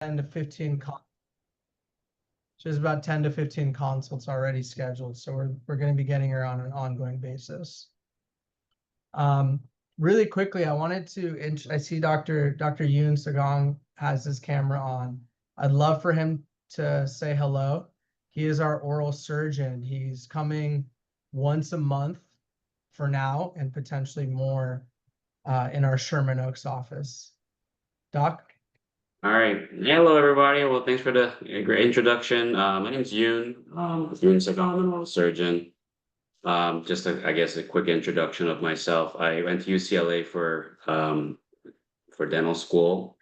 10 to 15 about 10 to 15 consults already scheduled, so we're going to be getting her on an ongoing basis. Really quickly, I wanted to I see Dr. Yoon Sagong has his camera on. I'd love for him to say hello. He is our oral surgeon. He's coming once a month for now and potentially more in our Sherman Oaks office. Doc? All right. Hello, everybody. Well, thanks for the great introduction. My name is Yoon. Yoon Sagam, I'm an oral surgeon. I guess, a quick introduction of myself. I went to UCLA for dental school,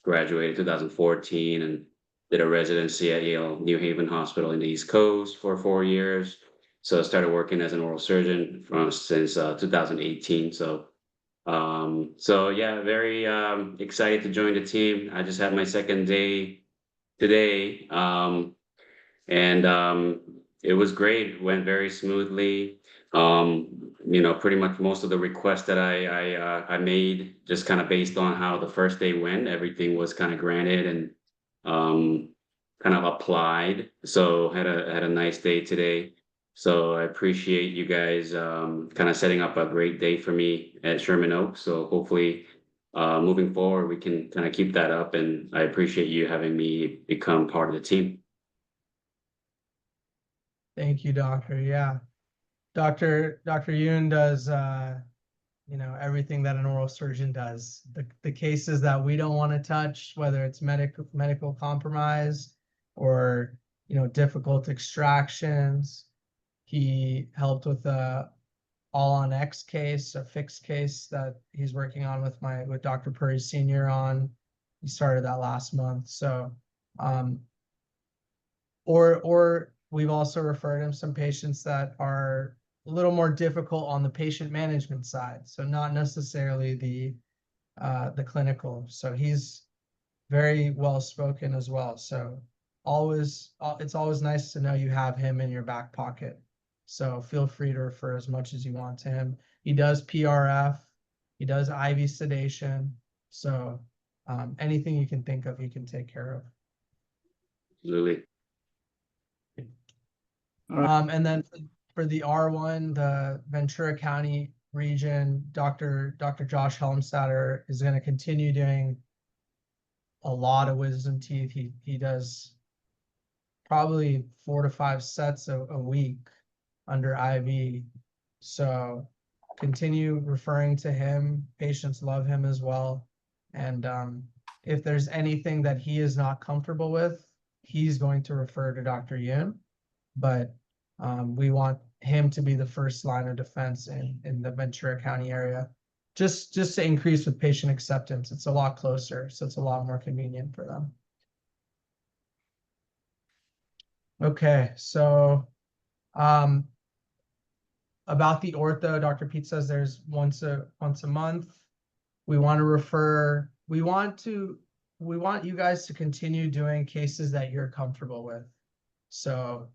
graduated 2014, and did a residency at Yale New Haven Hospital in the East Coast for 4 years. So I started working as an oral surgeon since 2018. So yeah, very excited to join the team. I just had my second day today, and it was great. It went very smoothly. Pretty much most of the requests that I made, just kind of based on how the first day went, everything was kind of granted and um, kind of applied. So had a nice day today. So I appreciate you guys kind of setting up a great day for me at Sherman Oaks. So hopefully, moving forward, we can kind of keep that up. And I appreciate you having me become part of the team. Thank you, Doctor. Yeah. Dr. Yoon does everything that an oral surgeon does. The cases that we don't want to touch, whether it's medical compromise or difficult extractions. He helped with a all on X case, a fixed case that he's working on with Dr. Puri Sr. on. He started that last month. So or we've also referred him some patients that are a little more difficult on the patient management side, so not necessarily the clinical. So he's very well spoken as well. So it's always nice to know you have him in your back pocket. So feel free to refer as much as you want to him. He does PRF, he does IV sedation. So anything you can think of, he can take care of. Absolutely. And then for the R1, the Ventura County region, Dr. Josh Helmstadter is going to continue doing a lot of wisdom teeth. He does probably 4 to 5 sets a week under IV. So continue referring to him. Patients love him as well. And if there's anything that he is not comfortable with, he's going to refer to Dr. Yoon. But we want him to be the first line of defense in the Ventura County area, just to increase with patient acceptance. It's a lot closer, so it's a lot more convenient for them. Okay, so about the ortho, Dr. Pete says there's once a month. We want to refer. We want you guys to continue doing cases that you're comfortable with. So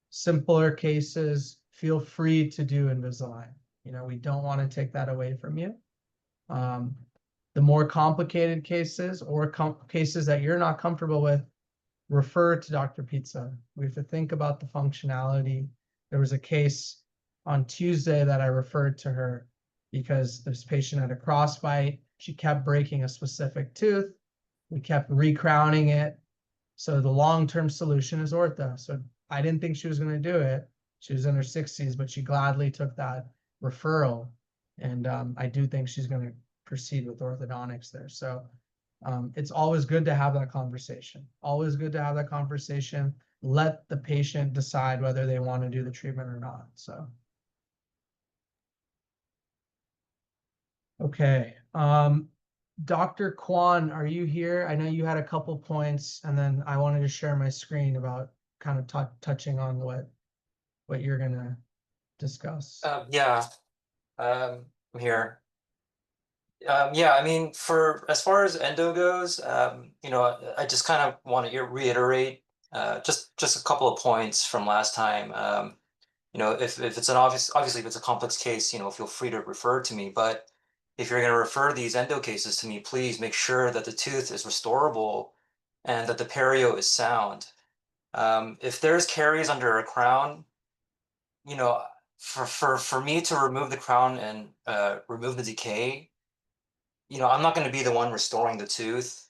simpler cases, feel free to do Invisalign. We don't want to take that away from you. The more complicated cases or cases that you're not comfortable with, refer to Dr. Pizza. We have to think about the functionality. There was a case on Tuesday that I referred to her because this patient had a crossbite. She kept breaking a specific tooth. We kept recrowning it. So the long-term solution is ortho. So I didn't think she was going to do it. She was in her 60s, but she gladly took that referral. And I do think she's going to proceed with orthodontics there. So it's always good to have that conversation. Always good to have that conversation. Let the patient decide whether they want to do the treatment or not. So, okay. Dr. Kwan, are you here? I know you had a couple points, and then I wanted to share my screen about kind of touching on what you're gonna discuss. Yeah, I'm here. Yeah, I mean, for as far as endo goes, I just kind of want to reiterate just a couple of points from last time. If it's obviously if it's a complex case, feel free to refer to me. But if you're going to refer these endo cases to me, please make sure that the tooth is restorable and that the perio is sound. If there's caries under a crown, you know, for me to remove the crown and remove the decay, you know, I'm not going to be the one restoring the tooth.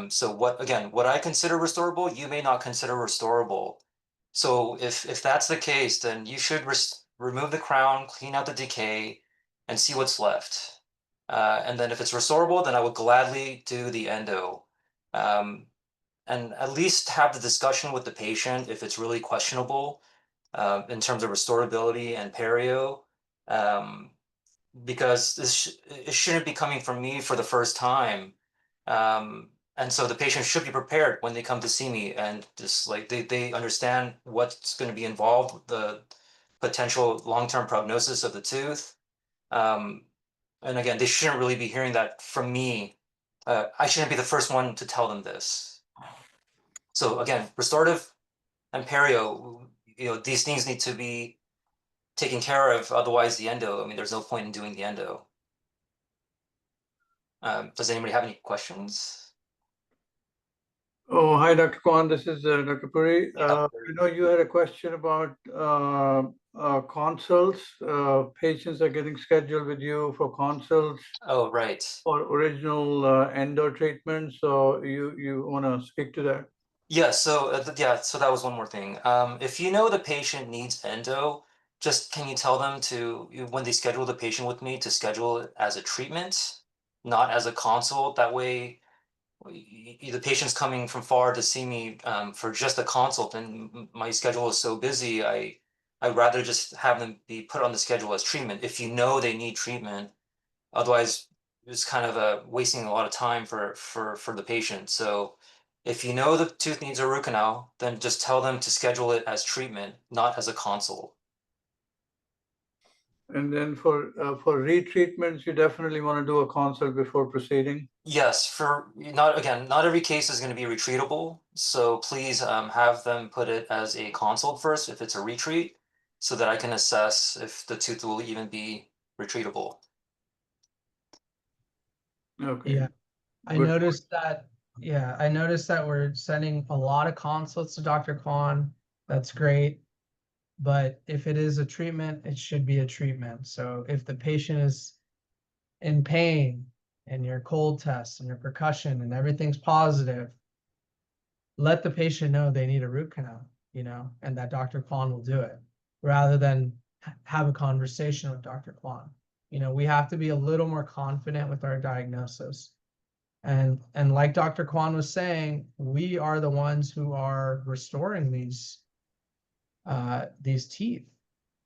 So what I consider restorable, you may not consider restorable. So if that's the case, then you should remove the crown, clean out the decay, and see what's left. And then if it's restorable, then I would gladly do the endo. And at least have the discussion with the patient if it's really questionable in terms of restorability and perio. Because it shouldn't be coming from me for the first time. And so the patient should be prepared when they come to see me, and just like they understand what's going to be involved with the potential long-term prognosis of the tooth. And again, they shouldn't really be hearing that from me. I shouldn't be the first one to tell them this. So again, restorative and perio, you know, these things need to be taken care of. Otherwise, the endo, I mean, there's no point in doing the endo. Does anybody have any questions? Oh, hi, Dr. Kwan. This is Dr. Puri. Yeah. You had a question about consults. Patients are getting scheduled with you for consults Oh, right. or original endo treatment. So you want to speak to that? Yeah, so so that was one more thing. If you know the patient needs endo, just can you tell them when they schedule the patient with me, to schedule it as a treatment, not as a consult. That way, the patient's coming from far to see me for just a consult, and my schedule is so busy. I'd rather just have them be put on the schedule as treatment if you know they need treatment. Otherwise, it's kind of wasting a lot of time for the patient. So if you know the tooth needs a root canal, then just tell them to schedule it as treatment, not as a consult. And then for retreatments, you definitely want to do a consult before proceeding. Yes, not every case is going to be retreatable. So please have them put it as a consult first if it's a retreat, so that I can assess if the tooth will even be retreatable. Okay. Yeah, I Good. noticed that. Yeah, I noticed that we're sending a lot of consults to Dr. Kwan. That's great. But if it is a treatment, it should be a treatment. So if the patient is in pain and your cold test and your percussion and everything's positive, let the patient know they need a root canal, and that Dr. Kwan will do it, rather than have a conversation with Dr. Kwan. We have to be a little more confident with our diagnosis. And like Dr. Kwan was saying, we are the ones who are restoring these teeth.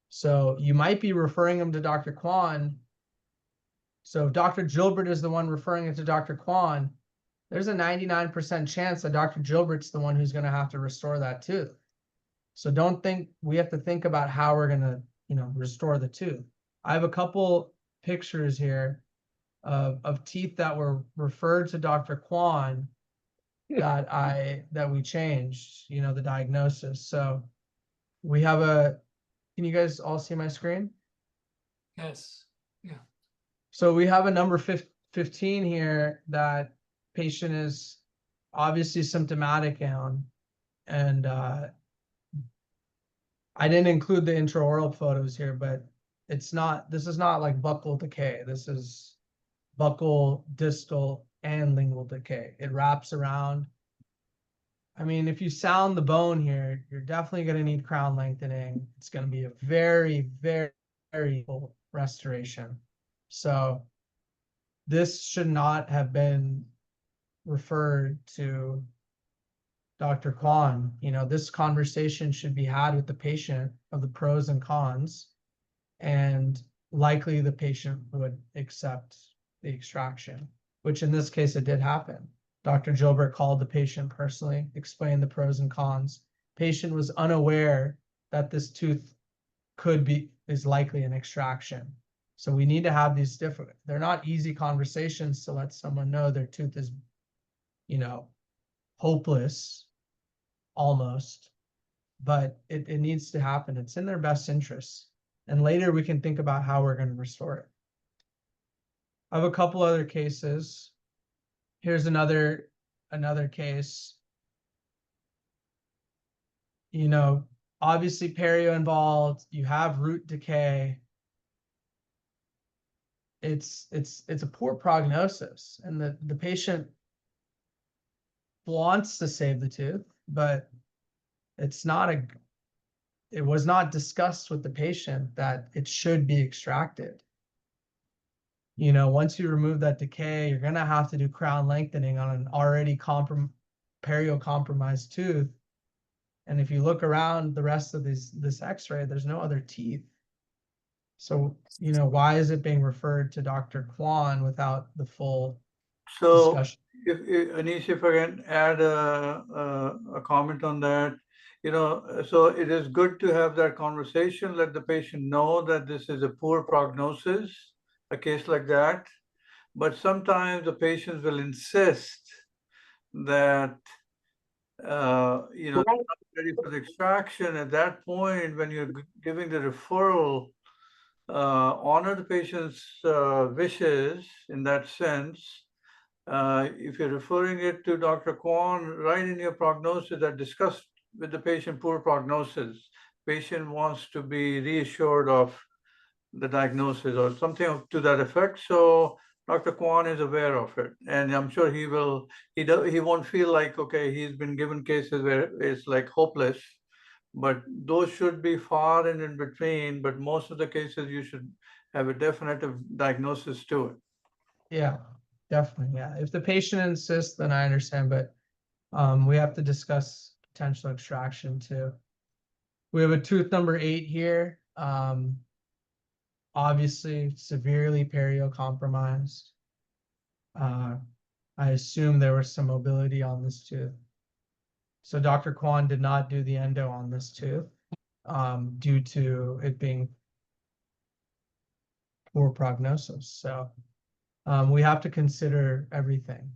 So you might be referring them to Dr. Kwan. So if Dr. Gilbert is the one referring it to Dr. Kwan, there's a 99% chance that Dr. Gilbert's the one who's going to have to restore that tooth. So we have to think about how we're going to, restore the tooth. I have a couple pictures here of teeth that were referred to Dr. Kwan that we changed, the diagnosis. So we have can you guys all see my screen? Yes. Yeah. So we have a number 15 here. That patient is obviously symptomatic on, and I didn't include the intraoral photos here, but this is not like buccal decay. This is buccal, distal, and lingual decay. It wraps around. I mean, if you sound the bone here, you're definitely going to need crown lengthening. It's going to be a very, very, very full restoration. So this should not have been referred to Dr. Kwan. This conversation should be had with the patient of the pros and cons, and likely the patient would accept the extraction, which in this case it did happen. Dr. Gilbert called the patient personally, explained the pros and cons. Patient was unaware that this tooth is likely an extraction. So we need to have these they're not easy conversations to let someone know their tooth is, hopeless almost, but it needs to happen. It's in their best interests. And later we can think about how we're going to restore it. I have a couple other cases. Here's another case. you know, obviously perio involved, you have root decay. It's a poor prognosis, and the patient wants to save the tooth, but it's not a, it was not discussed with the patient that it should be extracted. You know, once you remove that decay, you're gonna have to do crown lengthening on an already perio compromised tooth. And if you look around the rest of this x-ray, there's no other teeth. So, you know, why is it being referred to Dr. Kwan without the full So discussion? if Anish, if I can add a comment on that, you know, so it is good to have that conversation, let the patient know that this is a poor prognosis, a case like that. But sometimes the patients will insist that, you know, they're not ready for the extraction. At that point, when you're giving the referral, honor the patient's wishes in that sense. If you're referring it to Dr. Kwan, write in your prognosis that discussed with the patient poor prognosis. Patient wants to be reassured of the diagnosis or something to that effect. So Dr. Kwan is aware of it, and I'm sure he will. He won't feel like, okay, he's been given cases where it's like hopeless, but those should be far and in between. But most of the cases, you should have a definitive diagnosis to it. Yeah, definitely. Yeah. If the patient insists, then I understand, but we have to discuss potential extraction too. We have a tooth number 8 here. Obviously severely perio compromised. I assume there was some mobility on this tooth. So Dr. Kwan did not do the endo on this tooth due to it being poor prognosis. So we have to consider everything.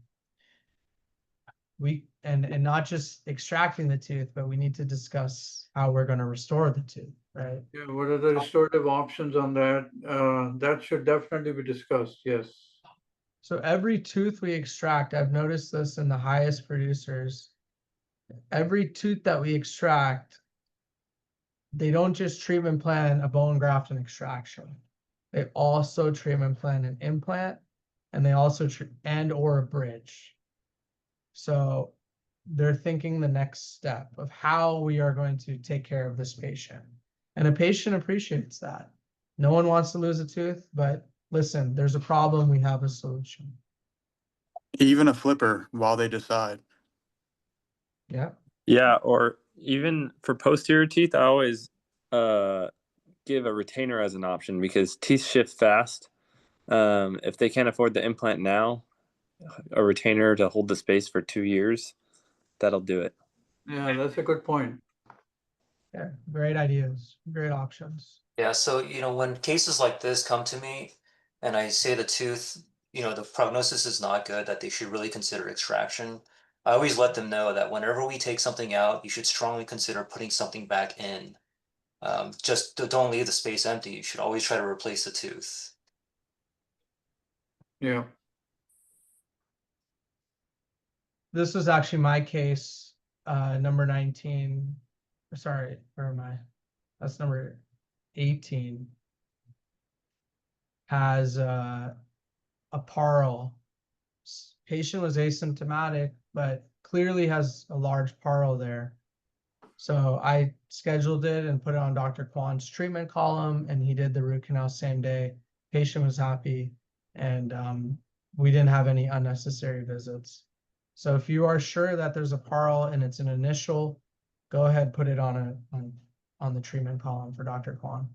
And not just extracting the tooth, but we need to discuss how we're going to restore the tooth, right? Yeah, what are the restorative options on that? That should definitely be discussed, yes. So every tooth we extract, I've noticed this in the highest producers, every tooth that we extract, they don't just treatment plan a bone graft and extraction. They also treatment plan an implant, and they also and or a bridge. So they're thinking the next step of how we are going to take care of this patient. And a patient appreciates that. No one wants to lose a tooth, but listen, there's a problem, we have a solution. Even a flipper while they decide. Yeah. Yeah, or even for posterior teeth, I always give a retainer as an option because teeth shift fast. If they can't afford the implant now, a retainer to hold the space for 2 years, that'll do it. Yeah, that's a good point. Yeah, great ideas, great options. Yeah, so you know, when cases like this come to me and I say the tooth, you know, the prognosis is not good, that they should really consider extraction, I always let them know that whenever we take something out, you should strongly consider putting something back in. Just don't leave the space empty. You should always try to replace the tooth. Yeah. This was actually my case, number 19. Sorry, where am I? That's number 18. Has a parl. Patient was asymptomatic, but clearly has a large parl there. So I scheduled it and put it on Dr. Kwan's treatment column, and he did the root canal same day. Patient was happy, and we didn't have any unnecessary visits. So if you are sure that there's a parl and it's an initial, go ahead, put it on the treatment column for Dr. Kwan.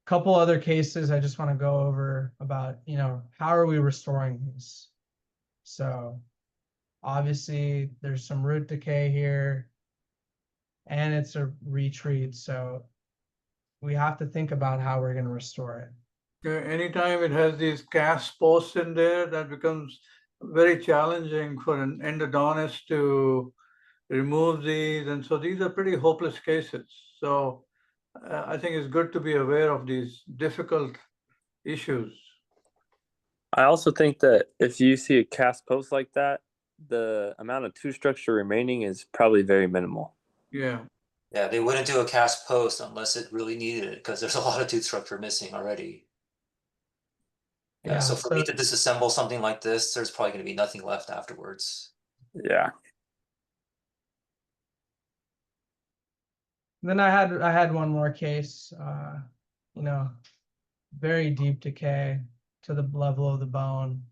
Couple other cases I just want to go over about, you know, how are we restoring these? So obviously there's some root decay here and it's a retreat. So we have to think about how we're going to restore it. Anytime it has these cast posts in there, that becomes very challenging for an endodontist to remove these. And so these are pretty hopeless cases. So I think it's good to be aware of these difficult issues. I also think that if you see a cast post like that, the amount of tooth structure remaining is probably very minimal. Yeah, Yeah, they wouldn't do a cast post unless it really needed it, because there's a lot of tooth structure missing already. Yeah, so for me to disassemble something like this, there's probably gonna be nothing left afterwards. Yeah. Then I had one more case, you know, very deep decay to the level of the bone.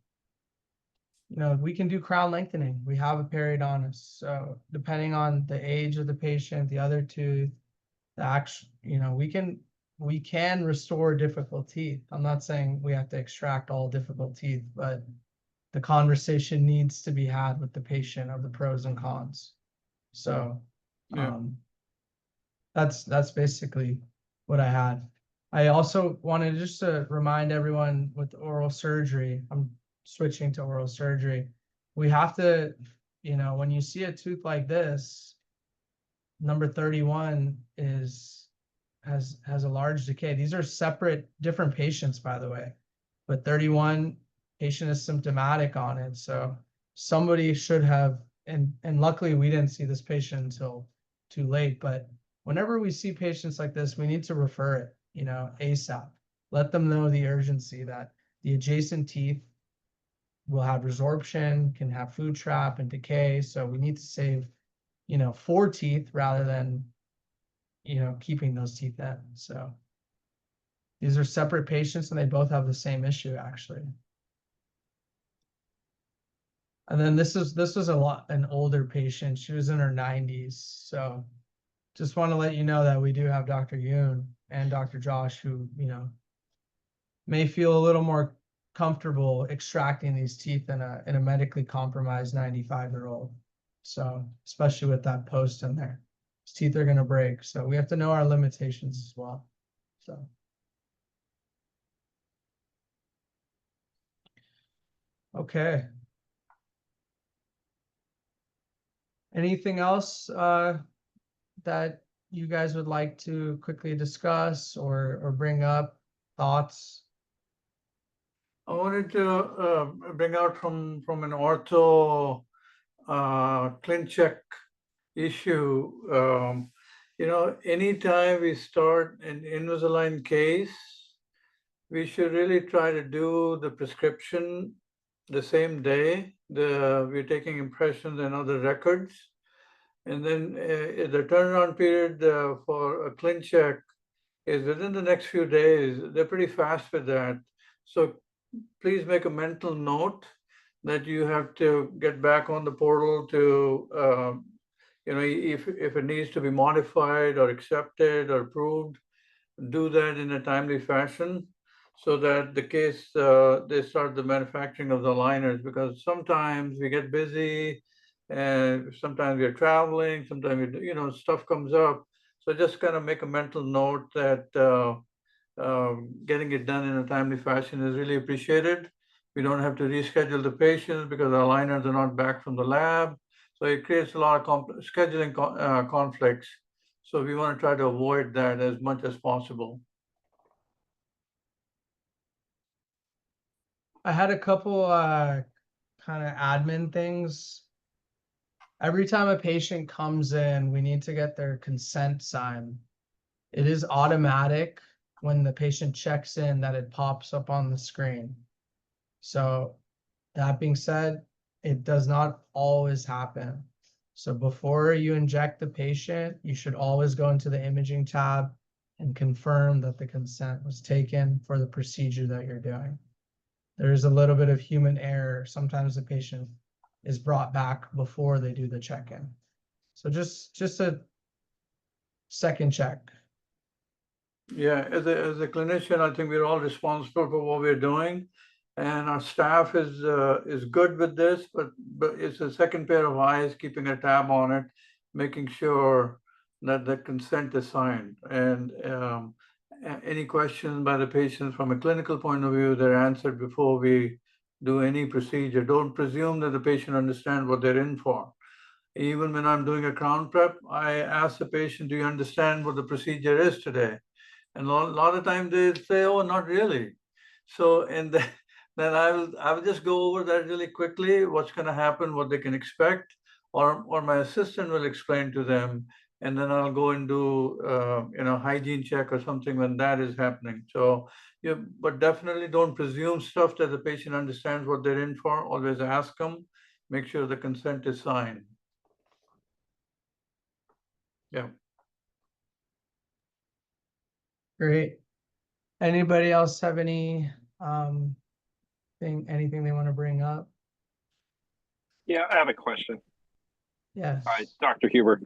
You know, we can do crown lengthening. We have a periodontist. So depending on the age of the patient, the other tooth, the actual, you know, we can restore difficult teeth. I'm not saying we have to extract all difficult teeth, but the conversation needs to be had with the patient of the pros and cons. So, Yeah. that's basically what I had. I also wanted just to remind everyone with oral surgery, I'm switching to oral surgery. We have to, you know, when you see a tooth like this, number 31 has a large decay. These are separate, different patients, by the way, but 31 patient is symptomatic on it. So somebody should have, and luckily we didn't see this patient until too late, but whenever we see patients like this, we need to refer it, you know, ASAP. Let them know the urgency that the adjacent teeth will have resorption, can have food trap and decay. So we need to save, you know, 4 teeth rather than, you know, keeping those teeth in. So these are separate patients and they both have the same issue actually. And then this was an older patient. She was in her 90s. So just want to let you know that we do have Dr. Yoon and Dr. Josh who, you know, may feel a little more comfortable extracting these teeth in a medically compromised 95-year-old. So especially with that post in there, his teeth are going to break. So we have to know our limitations as well. So. Okay. Anything else that you guys would like to quickly discuss or bring up? Thoughts? I wanted to bring out from an ortho ClinCheck issue. You know, anytime we start an Invisalign case, we should really try to do the prescription the same day. We're taking impressions and other records. And then the turnaround period for a ClinCheck is within the next few days. They're pretty fast with that. So please make a mental note that you have to get back on the portal to, you know, if it needs to be modified or accepted or approved, do that in a timely fashion so that the case, they start the manufacturing of the aligners, because sometimes we get busy and sometimes we're traveling, sometimes, you know, stuff comes up. So just kind of make a mental note that getting it done in a timely fashion is really appreciated. We don't have to reschedule the patients because the aligners are not back from the lab. So it creates a lot of scheduling conflicts. So we want to try to avoid that as much as possible. I had a couple kind of admin things. Every time a patient comes in, we need to get their consent signed. It is automatic when the patient checks in that it pops up on the screen. So that being said, it does not always happen. So before you inject the patient, you should always go into the imaging tab and confirm that the consent was taken for the procedure that you're doing. There's a little bit of human error. Sometimes the patient is brought back before they do the check-in. So just a second check. Yeah, as a clinician, I think we're all responsible for what we're doing, and our staff is good with this, but it's a second pair of eyes keeping a tab on it, making sure that the consent is signed. And any questions by the patients from a clinical point of view, they're answered before we do any procedure. Don't presume that the patient understands what they're in for. Even when I'm doing a crown prep, I ask the patient, do you understand what the procedure is today? And a lot of times they say, oh, not really. So, and then I will just go over that really quickly, what's gonna happen, what they can expect, or my assistant will explain to them, and then I'll go and do, hygiene check or something when that is happening. So, but definitely don't presume stuff that the patient understands what they're in for. Always ask them, make sure the consent is signed. Yeah. Great. Anybody else have anything they want to bring up? Yeah, I have a question. Yes. Hi, Dr. Huber.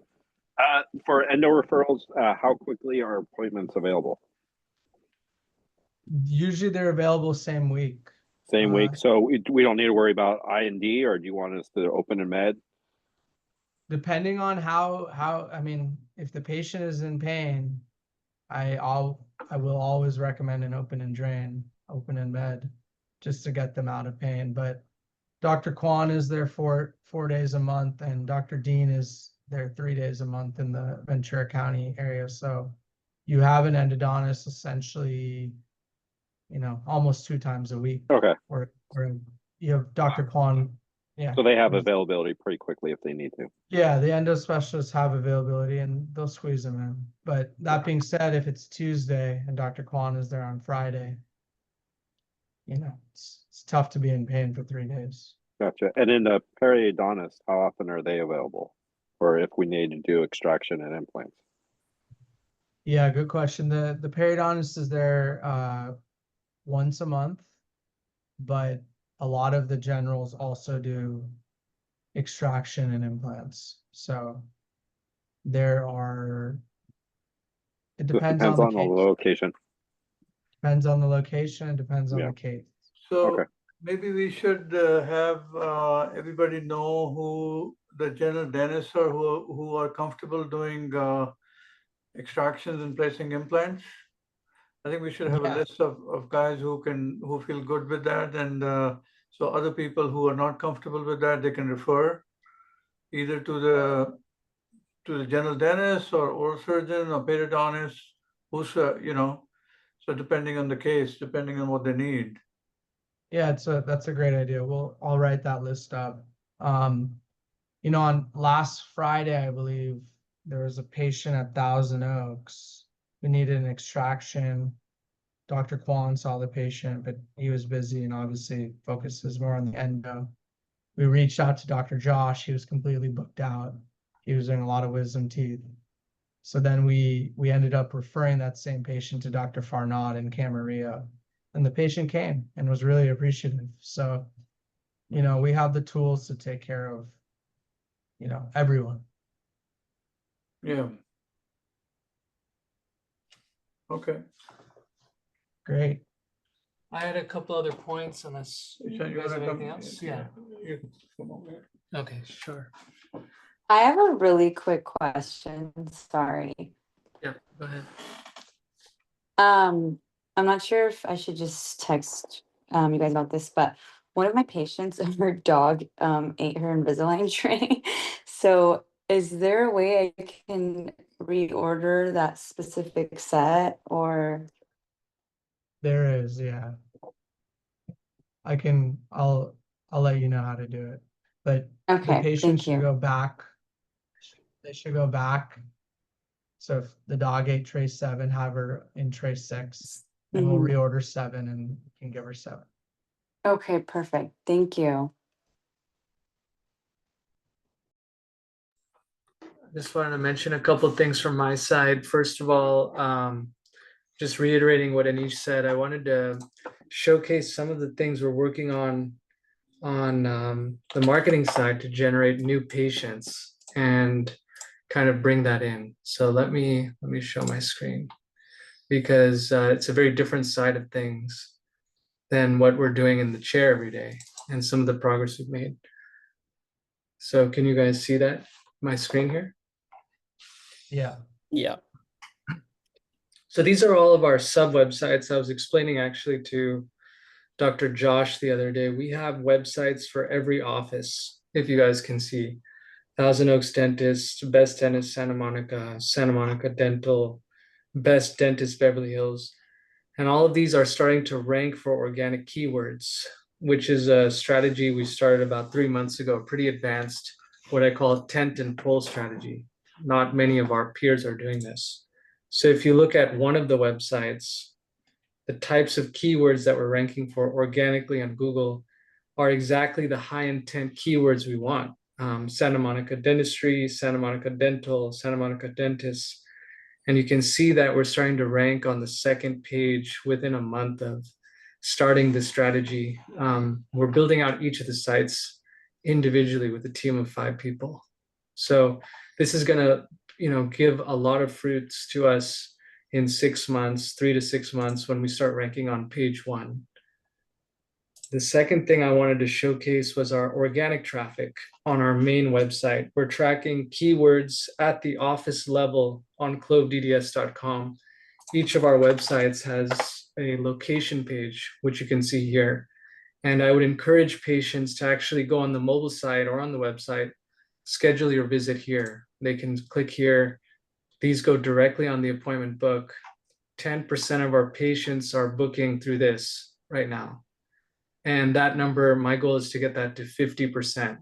For endo referrals, how quickly are appointments available? Usually they're available same week. Same week. So we don't need to worry about I&D, or do you want us to open and med? Depending on I mean, if the patient is in pain, I will always recommend an open and drain, open and med, just to get them out of pain. But Dr. Kwan is there 4 days a month, and Dr. Dean is there 3 days a month in the Ventura County area. So you have an endodontist essentially, almost 2 times a week. Okay. Or you have Dr. Kwan. Yeah. So they have availability pretty quickly if they need to. Yeah, the endo specialists have availability and they'll squeeze them in. But that being said, if it's Tuesday and Dr. Kwan is there on Friday, it's tough to be in pain for 3 days. Gotcha. And then the periodontist, how often are they available? Or if we need to do extraction and implants? Yeah, good question. The periodontist is there once a month, but a lot of the generals also do extraction and implants. So it depends on the on the case. location. Depends on the location, depends on Yeah. the case. So Okay. maybe we should have everybody know who the general dentists are who are comfortable doing extractions and placing implants. I think we should have a Yeah. list of guys who feel good with that, and so other people who are not comfortable with that, they can refer either to the general dentist or oral surgeon or periodontist, who's so depending on the case, depending on what they need. Yeah, that's a great idea. I'll write that list up. On last Friday, I believe there was a patient at Thousand Oaks who needed an extraction. Dr. Kwan saw the patient, but he was busy and obviously focuses more on the endo. We reached out to Dr. Josh. He was completely booked out. He was doing a lot of wisdom teeth. So then we ended up referring that same patient to Dr. Farnad in Camarillo. And the patient came and was really appreciative. So, we have the tools to take care of, everyone. Yeah. Okay. Great. I had a couple other points unless you Sean, you guys have wanna anything come? else? Yeah. You can come over here. Okay, sure. I have a really quick question. Sorry. Yeah, go ahead. I'm not sure if I should just text you guys about this, but one of my patients, her dog ate her Invisalign tray. So is there a way I can reorder that specific set, or? There is, yeah. I'll let you know how to do it. But the Okay, patient thank should you. go back. They should go back. So if the dog ate tray 7, have her in tray 6, and we'll Mhm. reorder 7 and can give her 7. Okay, perfect. Thank you. Just wanted to mention a couple things from my side. First of all, just reiterating what Anish said, I wanted to showcase some of the things we're working on the marketing side to generate new patients and kind of bring that in. So let me show my screen, because it's a very different side of things than what we're doing in the chair every day and some of the progress we've made. So can you guys see that, my screen here? Yeah. Yeah. So these are all of our sub websites. I was explaining actually to Dr. Josh the other day. We have websites for every office, if you guys can see. Thousand Oaks Dentist, Best Dentist Santa Monica Dental, Best Dentist Beverly Hills. And all of these are starting to rank for organic keywords. which is a strategy we started about 3 months ago, pretty advanced, what I call tent and pole strategy. Not many of our peers are doing this. So if you look at one of the websites, the types of keywords that we're ranking for organically on Google are exactly the high intent keywords we want. Santa Monica Dentistry, Santa Monica Dental, Santa Monica Dentist. And you can see that we're starting to rank on the second page within a month of starting the strategy. We're building out each of the sites individually with a team of 5 people. So this is going to, give a lot of fruits to us in 6 months, 3 to 6 months when we start ranking on page 1. The second thing I wanted to showcase was our organic traffic on our main website. We're tracking keywords at the office level on clovedds.com. Each of our websites has a location page, which you can see here. And I would encourage patients to actually go on the mobile site or on the website, schedule your visit here. They can click here. These go directly on the appointment book. 10% of our patients are booking through this right now. And that number, my goal is to get that to 50%.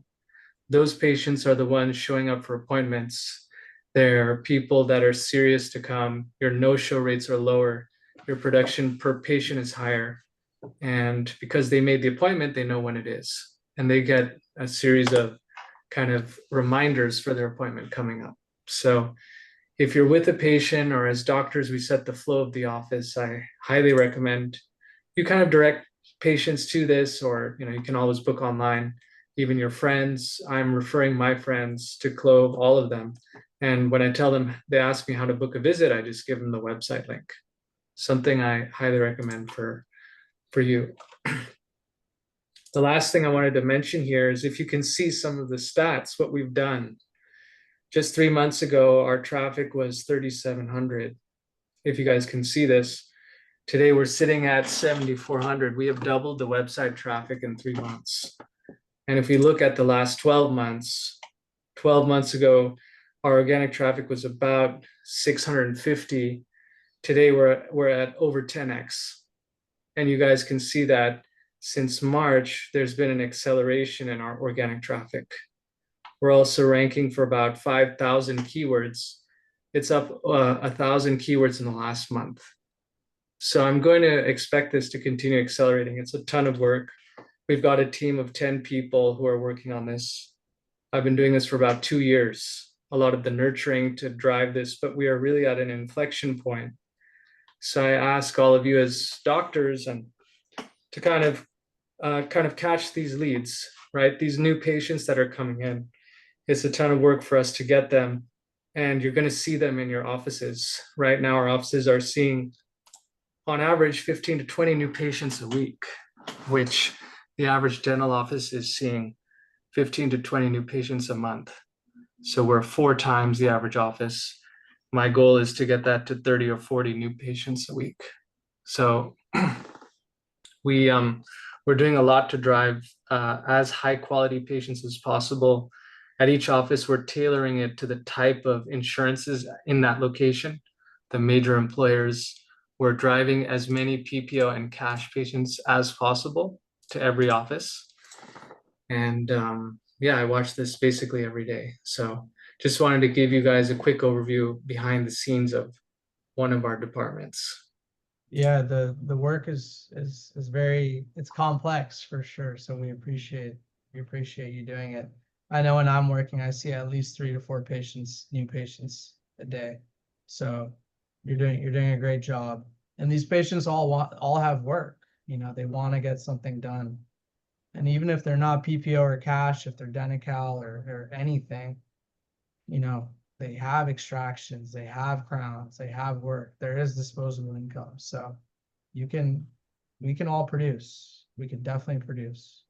Those patients are the ones showing up for appointments. They're people that are serious to come. Your no-show rates are lower. Your production per patient is higher. And because they made the appointment, they know when it is. And they get a series of kind of reminders for their appointment coming up. So if you're with a patient or as doctors, we set the flow of the office, I highly recommend you kind of direct patients to this, or you can always book online, even your friends. I'm referring my friends to Clove, all of them. And when I tell them, they ask me how to book a visit, I just give them the website link. Something I highly recommend for you. The last thing I wanted to mention here is if you can see some of the stats, what we've done. Just 3 months ago, our traffic was 3,700. If you guys can see this, today we're sitting at 7,400. We have doubled the website traffic in 3 months. And if we look at the last 12 months, 12 months ago, our organic traffic was about 650. Today we're at over 10x. And you guys can see that since March, there's been an acceleration in our organic traffic. We're also ranking for about 5,000 keywords. It's up 1,000 keywords in the last month. So I'm going to expect this to continue accelerating. It's a ton of work. We've got a team of 10 people who are working on this. I've been doing this for about 2 years, a lot of the nurturing to drive this, but we are really at an inflection point. So I ask all of you as doctors and to kind of catch these leads, right? These new patients that are coming in. It's a ton of work for us to get them, and you're going to see them in your offices. Right now, our offices are seeing on average 15 to 20 new patients a week, which the average dental office is seeing 15 to 20 new patients a month. So we're 4 times the average office. My goal is to get that to 30 or 40 new patients a week. So we're doing a lot to drive as high quality patients as possible. At each office, we're tailoring it to the type of insurances in that location, the major employers. We're driving as many PPO and cash patients as possible to every office. And I watch this basically every day. So just wanted to give you guys a quick overview behind the scenes of one of our departments. Yeah, the work is very, it's complex for sure. So we appreciate you doing it. I know when I'm working, I see at least 3 to 4 new patients a day. So you're doing a great job. And these patients all have work. They want to get something done. And even if they're not PPO or cash, if they're Denti-Cal or anything, they have extractions, they have crowns, they have work. There is disposable income. So we can all produce. We can definitely produce.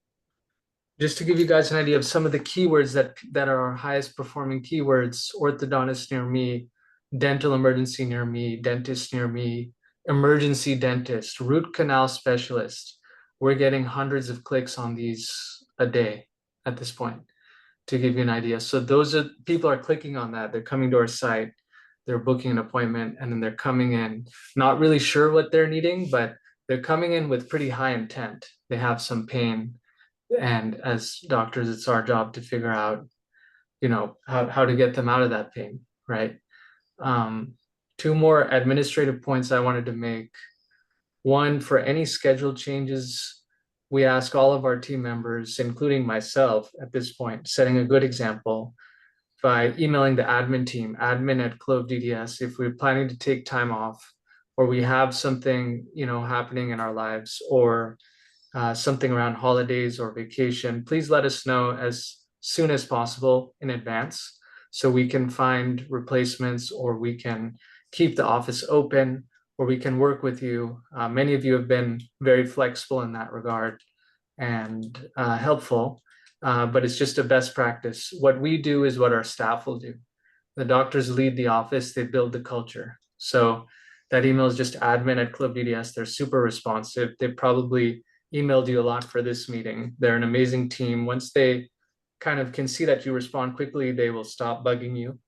Just to give you guys an idea of some of the keywords that are our highest performing keywords: orthodontist near me, dental emergency near me, dentist near me, emergency dentist, root canal specialist. We're getting hundreds of clicks on these a day at this point, to give you an idea. So people are clicking on that. They're coming to our site, they're booking an appointment, and then they're coming in, not really sure what they're needing, but they're coming in with pretty high intent. They have some pain. And as doctors, it's our job to figure out, how to get them out of that pain, right? Two more administrative points I wanted to make. One, for any schedule changes, we ask all of our team members, including myself at this point, setting a good example by emailing the admin team, admin@CloveDDS, if we're planning to take time off, or we have something, happening in our lives, or something around holidays or vacation, please let us know as soon as possible in advance so we can find replacements, or we can keep the office open, or we can work with you. Many of you have been very flexible in that regard and helpful, but it's just a best practice. What we do is what our staff will do. The doctors lead the office, they build the culture. So that email is just admin@CloveDDS. They're super responsive. They probably emailed you a lot for this meeting. They're an amazing team. Once they kind of can see that you respond quickly, they will stop bugging you.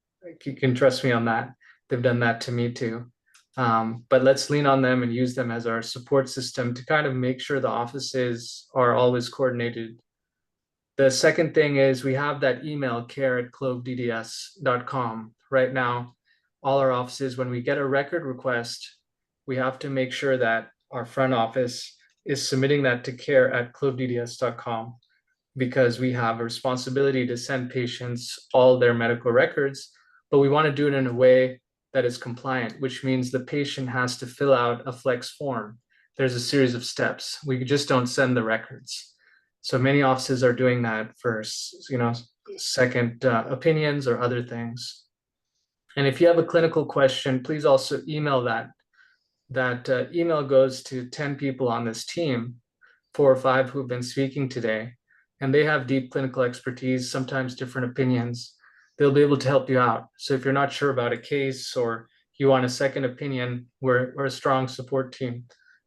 You can trust me on that. They've done that to me too. But let's lean on them and use them as our support system to kind of make sure the offices are always coordinated. The second thing is we have that email, care@clovedds.com. Right now, all our offices, when we get a record request, we have to make sure that our front office is submitting that to care@clovedds.com, because we have a responsibility to send patients all their medical records, but we want to do it in a way that is compliant, which means the patient has to fill out a flex form. There's a series of steps. We just don't send the records. So many offices are doing that for, second opinions or other things. And if you have a clinical question, please also email that. That email goes to 10 people on this team, 4 or 5 who've been speaking today, and they have deep clinical expertise, sometimes different opinions. They'll be able to help you out. So if you're not sure about a case or you want a second opinion, we're a strong support team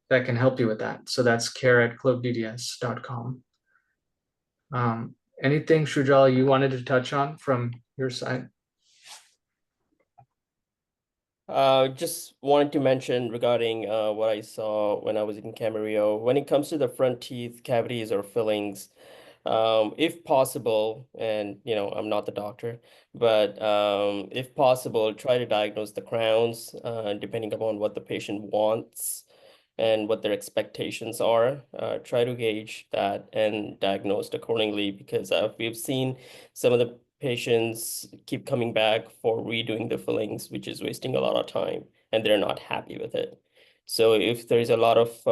that can help you with that. So that's care@clovedds.com. Anything, Shrujal, you wanted to touch on from your side? Just wanted to mention regarding what I saw when I was in Camarillo. When it comes to the front teeth cavities or fillings, if possible, and I'm not the doctor, but if possible, try to diagnose the crowns, depending upon what the patient wants and what their expectations are. Try to gauge that and diagnose accordingly, because we've seen some of the patients keep coming back for redoing the fillings, which is wasting a lot of time, and they're not happy with it. So if there's a lot of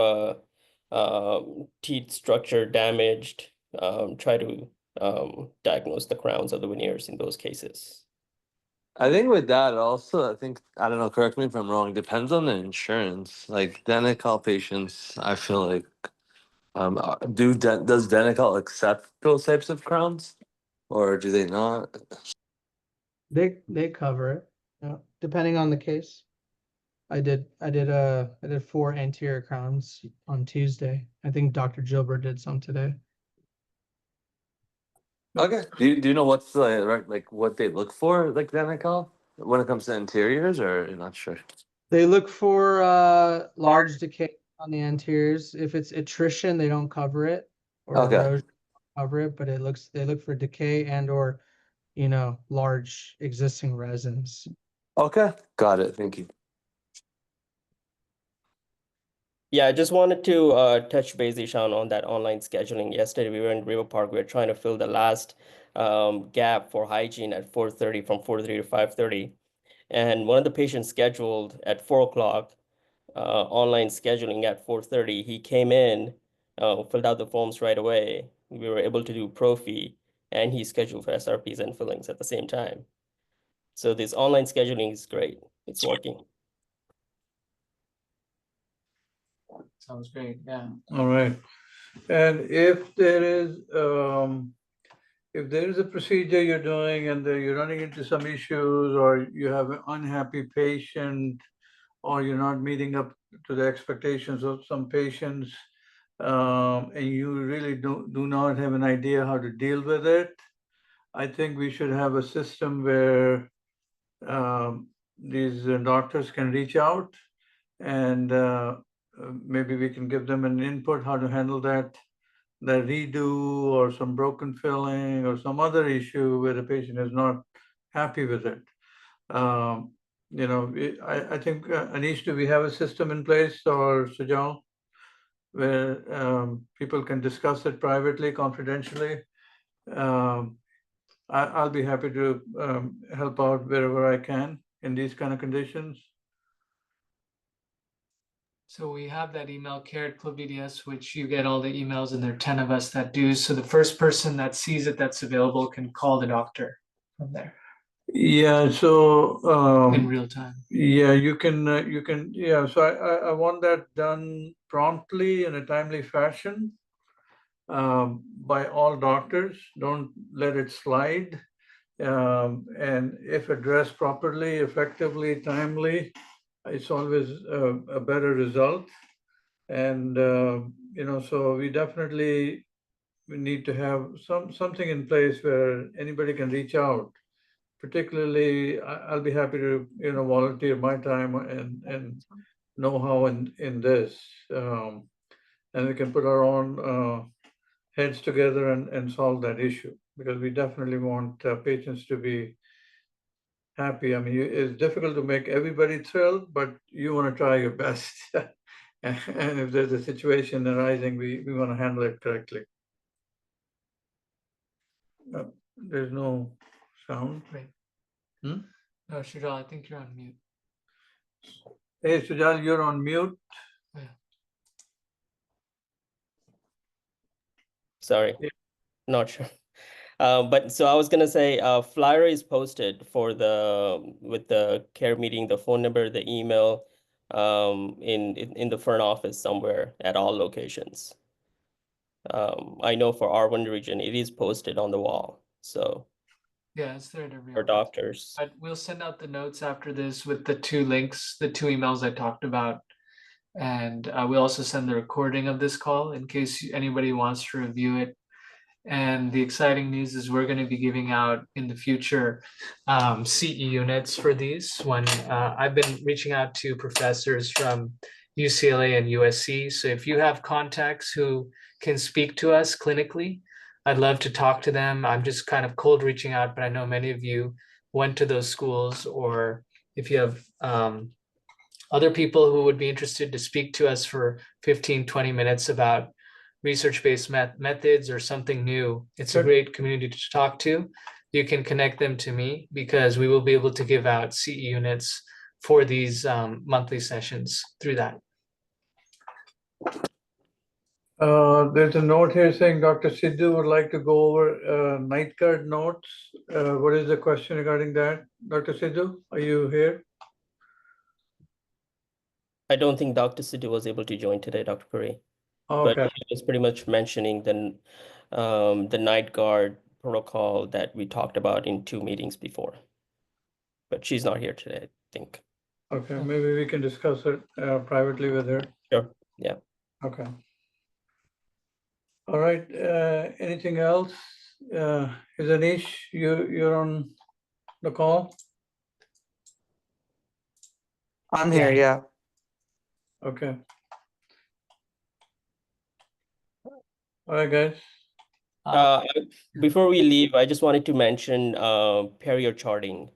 teeth structure damaged, try to diagnose the crowns of the veneers in those cases. I think with that also, I don't know, correct me if I'm wrong, depends on the insurance. Like Denti-Cal patients, I feel like, does Denti-Cal accept those types of crowns? Or do they not? They cover it, depending on the case. I did 4 anterior crowns on Tuesday. I think Dr. Gilbert did some today. Okay. Do you know what's what they look for, like Denti-Cal, when it comes to interiors, or you're not sure? They look for large decay on the anteriors. If it's attrition, they don't cover it, or erosion, cover it, but they look for decay and or large existing resins. Okay, got it. Thank you. Yeah, I just wanted to touch base, Ishan, on that online scheduling. Yesterday we were in River Park. We were trying to fill the last gap for hygiene at 4:30, from 4:30 to 5:30, and one of the patients scheduled at 4 o'clock. Online scheduling at 4:30. He came in, filled out the forms right away. We were able to do prophy, and he scheduled for SRPs and fillings at the same time. So this online scheduling is great. It's working. Sounds great. Yeah. All right. And if there is a procedure you're doing and you're running into some issues, or you have an unhappy patient, or you're not meeting up to the expectations of some patients, and you really do not have an idea how to deal with it, I think we should have a system where these doctors can reach out and maybe we can give them an input how to handle that redo or some broken filling or some other issue where the patient is not happy with it. You know, I think, Anish, do we have a system in place, or Sujal, where people can discuss it privately, confidentially? I'll be happy to help out wherever I can in these kind of conditions. So we have that email, Carrot Club BDS, which you get all the emails, and there are 10 of us that do. So the first person that sees it that's available can call the doctor from there Yeah, so in real time. yeah, you can, yeah. So I want that done promptly in a timely fashion by all doctors. Don't let it slide. And if addressed properly, effectively, timely, it's always a better result. And you know, so we definitely need to have something in place where anybody can reach out. Particularly, I'll be happy to, you know, volunteer my time and know-how in this, and we can put our own heads together and solve that issue, because we definitely want patients to be happy. I mean, it's difficult to make everybody thrilled, but you want to try your best. And if there's a situation arising, we want to handle it correctly. There's no sound. Right. Hmm? No, Shujal, I think you're on mute. Hey, Sujal, you're on mute. Yeah. Sorry, Yeah. not sure. But so I was gonna say, flyer is posted for with the care meeting, the phone number, the email, in the front office somewhere at all locations. I know for R1 region, it is posted on the wall, so Yeah, it's there at every for office. doctors. But we'll send out the notes after this with the 2 links, the 2 emails I talked about. And we'll also send the recording of this call in case anybody wants to review it. And the exciting news is we're going to be giving out in the future CE units for these. When I've been reaching out to professors from UCLA and USC. So if you have contacts who can speak to us clinically, I'd love to talk to them. I'm just kind of cold reaching out, but I know many of you went to those schools, or if you have other people who would be interested to speak to us for 15-20 minutes about research-based methods or something new, it's a great community to talk to. You can connect them to me, because we will be able to give out CE units for these monthly sessions through that. There's a note here saying Dr. Sidhu would like to go over night guard notes. What is the question regarding that? Dr. Sidhu, are you here? I don't think Dr. Sidhu was able to join today, Dr. Puri. But Okay, he was pretty much mentioning the night guard protocol that we talked about in 2 meetings before. But she's not here today, I think. okay, maybe we can discuss it privately with her. Sure, yeah. Okay. All right, anything else? Is Anish, you're on the call? I'm here, yeah. Okay. All right, guys. Before we leave, I just wanted to mention period charting.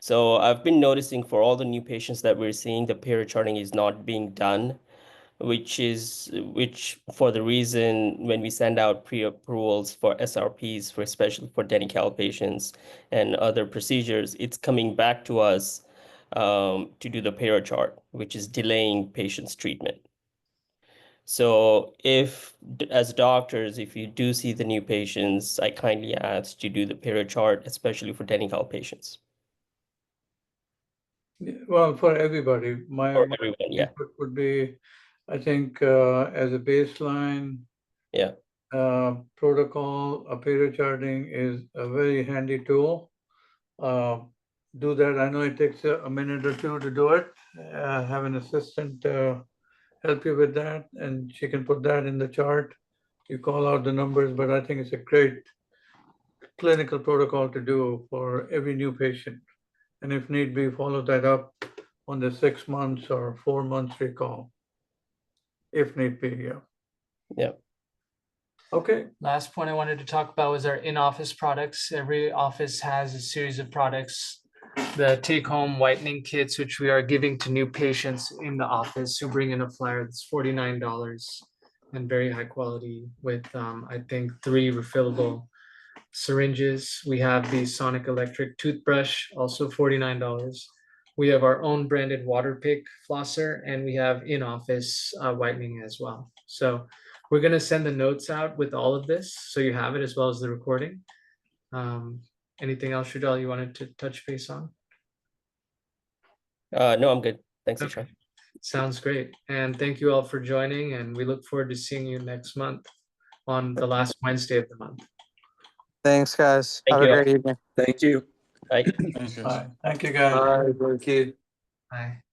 So I've been noticing for all the new patients that we're seeing, the period charting is not being done, which for the reason when we send out pre-approvals for SRPs, for especially for Deni-Cal patients and other procedures, it's coming back to us to do the period chart, which is delaying patients' treatment. So as doctors, if you do see the new patients, I kindly ask to do the period chart, especially for Deni-Cal patients. Well, for everybody, my For everyone, yeah. input would be, I think, as a baseline, Yeah. protocol, a period charting is a very handy tool. Do that. I know it takes a minute or 2 to do it. Have an assistant help you with that, and she can put that in the chart. You call out the numbers, but I think it's a great clinical protocol to do for every new patient. And if need be, follow that up on the 6 months or 4 months recall. if need be, yeah. Yeah. Okay, Last point I wanted to talk about was our in-office products. Every office has a series of products. The take-home whitening kits, which we are giving to new patients in the office who bring in a flyer that's $49 and very high quality with, I think, 3 refillable syringes. We have the Sonic Electric toothbrush, also $49. We have our own branded water pick flosser, and we have in-office whitening as well. So we're gonna send the notes out with all of this, so you have it as well as the recording. Anything else, Shudal, you wanted to touch base on? No, I'm good. Thanks, Okay. Ishan. Sounds great. And thank you all for joining, and we look forward to seeing you next month on the last Wednesday of the month. Thanks, guys. Thank Have you a all. great evening. Thank you. Bye. bye. Thank you, guys. Bye, thank you. Bye.